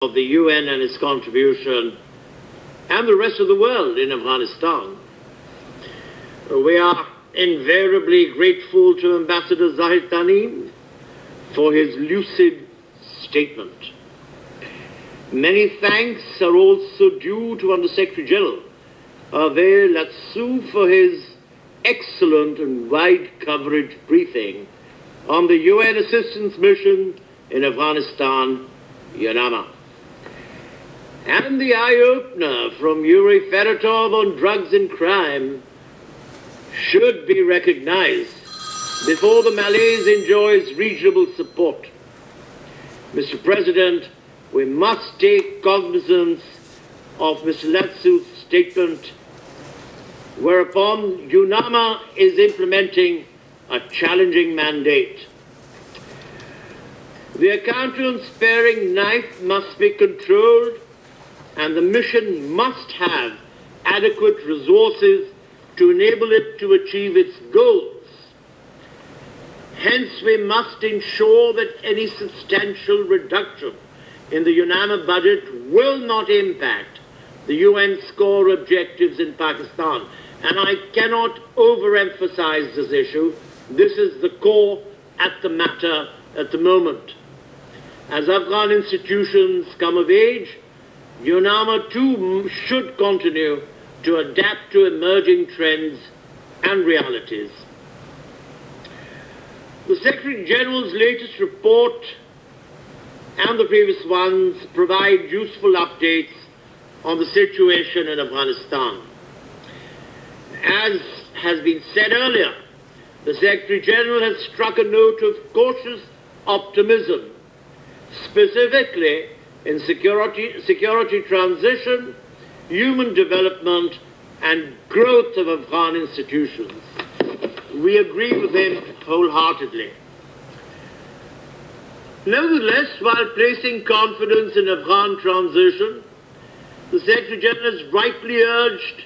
of the UN and its contribution, and the rest of the world in Afghanistan. We are invariably grateful to Ambassador Zahid Taneem for his lucid statement. Many thanks are also due to Under-Secretary General Hervé Latsou for his excellent and wide coverage briefing on the UN assistance mission in Afghanistan, UNAMA. And the eye-opener from Yuri Feratov on drugs and crime should be recognized before the Malaise enjoys reasonable support. Mr. President, we must take cognizance of Mr. Latsou's statement, whereupon UNAMA is implementing a challenging mandate. The account-sparing knife must be controlled, and the mission must have adequate resources to enable it to achieve its goals. Hence, we must ensure that any substantial reduction in the UNAMA budget will not impact the UN's core objectives in Pakistan. And I cannot overemphasize this issue. This is the core at the matter at the moment. As Afghan institutions come of age, UNAMA too should continue to adapt to emerging trends and realities. The Secretary General's latest report and the previous ones provide useful updates on the situation in Afghanistan. As has been said earlier, the Secretary General has struck a note of cautious optimism, specifically in security transition, human development, and growth of Afghan institutions. We agree with him wholeheartedly. Nevertheless, while placing confidence in Afghan transition, the Secretary General has rightly urged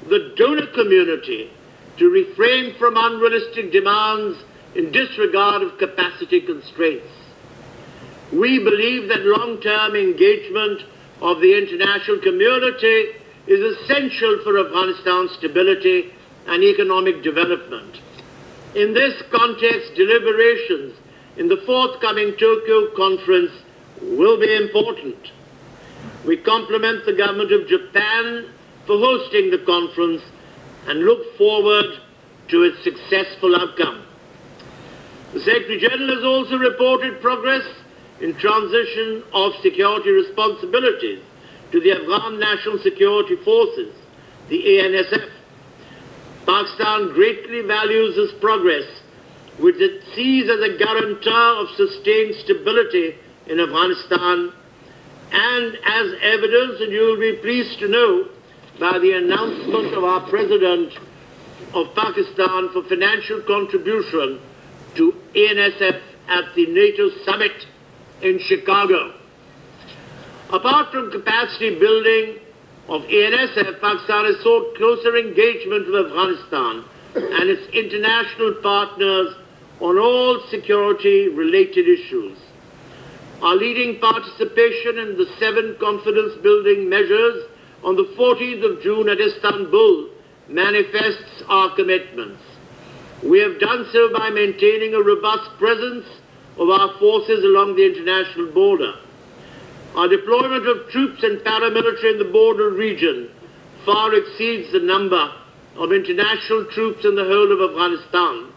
the donor community to refrain from unrealistic demands in disregard of capacity constraints. We believe that long-term engagement of the international community is essential for Afghanistan's stability and economic development. In this context, deliberations in the forthcoming Tokyo conference will be important. We compliment the government of Japan for hosting the conference and look forward to its successful outcome. The Secretary General has also reported progress in transition of security responsibilities to the Afghan National Security Forces, the ANSF. Pakistan greatly values this progress, which it sees as a guarantor of sustained stability in Afghanistan, and as evidence, and you will be pleased to know, by the announcement of our President of Pakistan for financial contribution to ANSF at the NATO summit in Chicago. Apart from capacity building of ANSF, Pakistan has sought closer engagement with Afghanistan and its international partners on all security-related issues. Our leading participation in the 7 confidence-building measures on the 14th of June at Istanbul manifests our commitments. We have done so by maintaining a robust presence of our forces along the international border. Our deployment of troops and paramilitary in the border region far exceeds the number of international troops in the whole of Afghanistan,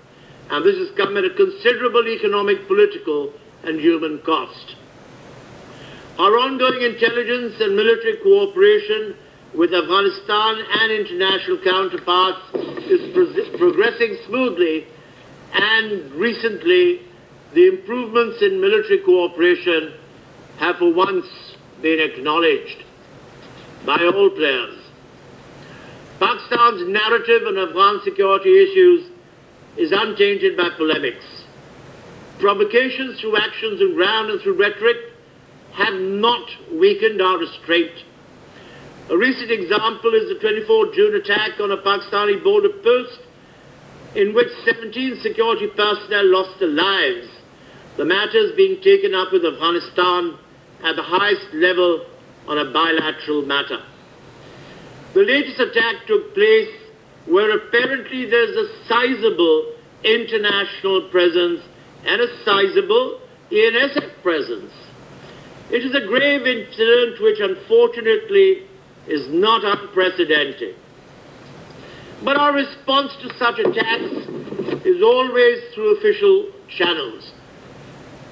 and this has come at a considerable economic, political, and human cost. Our ongoing intelligence and military cooperation with Afghanistan and international counterparts is progressing smoothly, and recently the improvements in military cooperation have for once been acknowledged by all players. Pakistan's narrative on Afghan security issues is untainted by polemics. Provocations through actions on ground and through rhetoric have not weakened our restraint. A recent example is the 24 June attack on a Pakistani border post in which 17 security personnel lost their lives. The matter is being taken up with Afghanistan at the highest level on a bilateral matter. The latest attack took place where apparently there's a sizable international presence and a sizable ANSF presence. It is a grave incident which unfortunately is not unprecedented. But our response to such attacks is always through official channels.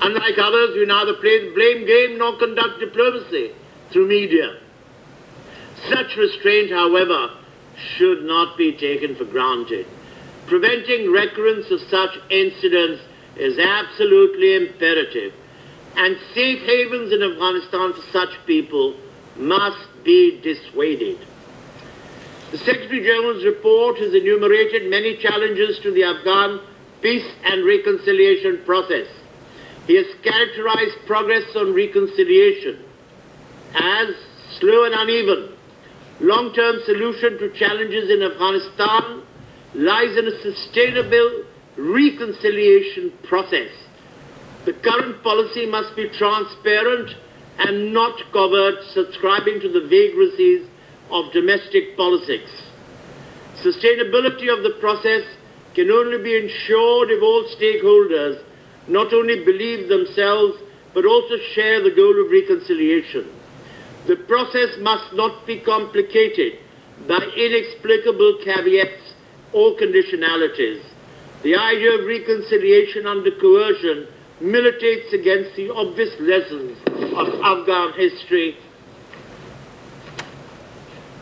Unlike others, we neither play the blame game nor conduct diplomacy through media. Such restraint, however, should not be taken for granted. Preventing recurrence of such incidents is absolutely imperative, and safe havens in Afghanistan for such people must be dissuaded. The Secretary General's report has enumerated many challenges to the Afghan peace and reconciliation process. He has characterized progress on reconciliation as slow and uneven. Long-term solution to challenges in Afghanistan lies in a sustainable reconciliation process. The current policy must be transparent and not covert, subscribing to the vagaries of domestic politics. Sustainability of the process can only be ensured if all stakeholders not only believe themselves but also share the goal of reconciliation. The process must not be complicated by inexplicable caveats or conditionalities. The idea of reconciliation under coercion militates against the obvious lessons of Afghan history.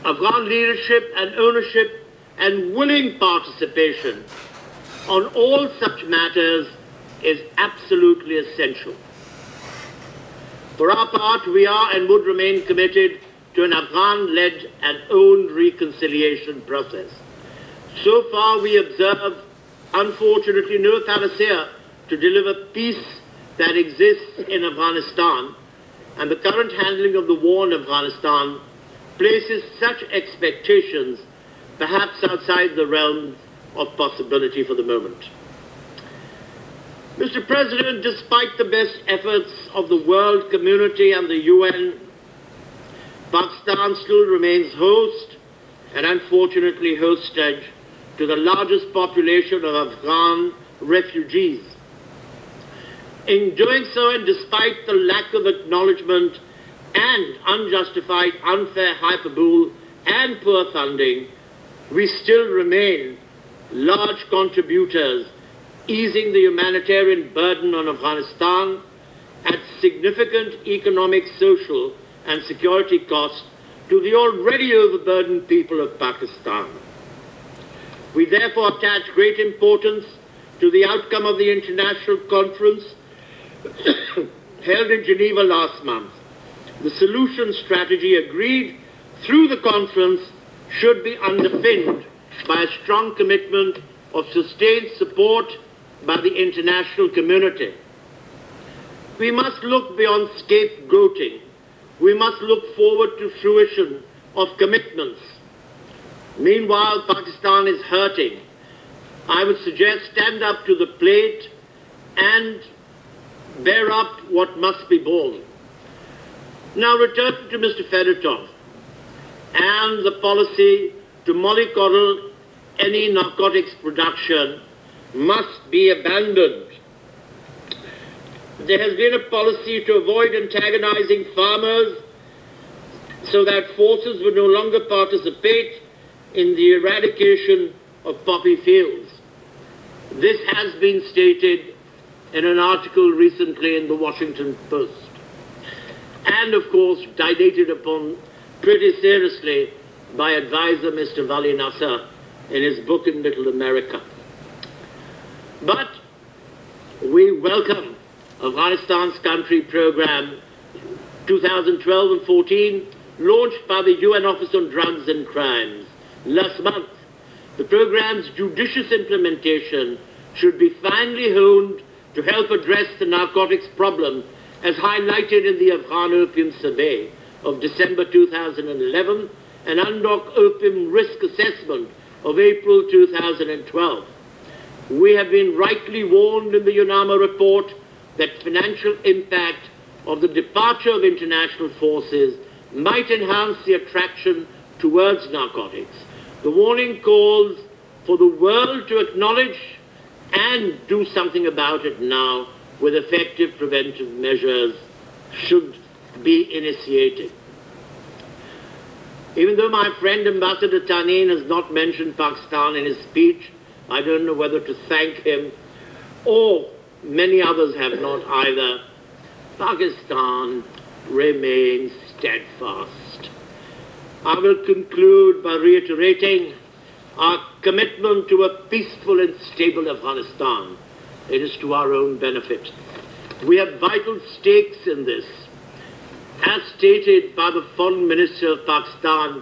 Afghan leadership and ownership and willing participation on all such matters is absolutely essential. For our part, we are and would remain committed to an Afghan-led and owned reconciliation process. So far, we observe, unfortunately, no panacea to deliver peace that exists in Afghanistan, and the current handling of the war in Afghanistan places such expectations perhaps outside the realm of possibility for the moment. Mr. President, despite the best efforts of the world community and the UN, Pakistan still remains host and unfortunately hostage to the largest population of Afghan refugees. In doing so, and despite the lack of acknowledgement and unjustified unfair hyperbole and poor funding, we still remain large contributors, easing the humanitarian burden on Afghanistan at significant economic, social and security costs to the already overburdened people of Pakistan. We therefore attach great importance to the outcome of the international conference held in Geneva last month. The solution strategy agreed through the conference should be underpinned by a strong commitment of sustained support by the international community. We must look beyond scapegoating. We must look forward to fruition of commitments. Meanwhile, Pakistan is hurting. I would suggest stand up to the plate and bear up what must be borne. Now returning to Mr. Fedotov and the policy to mollycoddle any narcotics production must be abandoned. There has been a policy to avoid antagonizing farmers so that forces would no longer participate in the eradication of poppy fields. This has been stated in an article recently in the Washington Post, and of course dilated upon pretty seriously by advisor Mr. Vali Nasser in his book in Little America. But we welcome Afghanistan's country program 2012 and 14, launched by the UN Office on Drugs and Crimes last month. The program's judicious implementation should be finely honed to help address the narcotics problem as highlighted in the Afghan Opium Survey of December 2011 and UNDOC Opium Risk Assessment of April 2012. We have been rightly warned in the UNAMA report that financial impact of the departure of international forces might enhance the attraction towards narcotics. The warning calls for the world to acknowledge and do something about it now, with effective preventive measures should be initiated. Even though my friend Ambassador Tanin has not mentioned Pakistan in his speech, I don't know whether to thank him, or many others have not either. Pakistan remains steadfast. I will conclude by reiterating our commitment to a peaceful and stable Afghanistan. It is to our own benefit. We have vital stakes in this, as stated by the Foreign Minister of Pakistan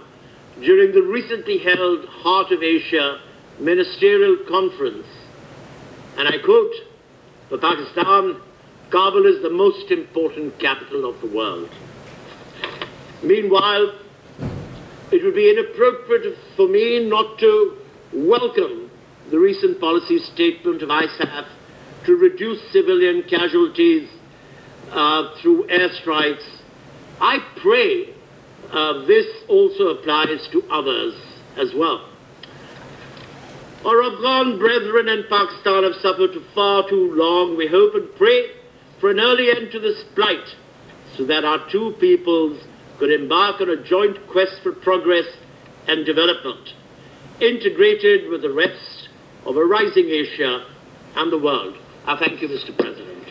during the recently held Heart of Asia Ministerial Conference. And I quote, "For Pakistan, Kabul is the most important capital of the world." Meanwhile, it would be inappropriate for me not to welcome the recent policy statement of ISAF to reduce civilian casualties through airstrikes. I pray this also applies to others as well. Our Afghan brethren in Pakistan have suffered far too long. We hope and pray for an early end to this plight, so that our two peoples could embark on a joint quest for progress and development, integrated with the rest of a rising Asia and the world. I thank you, Mr. President.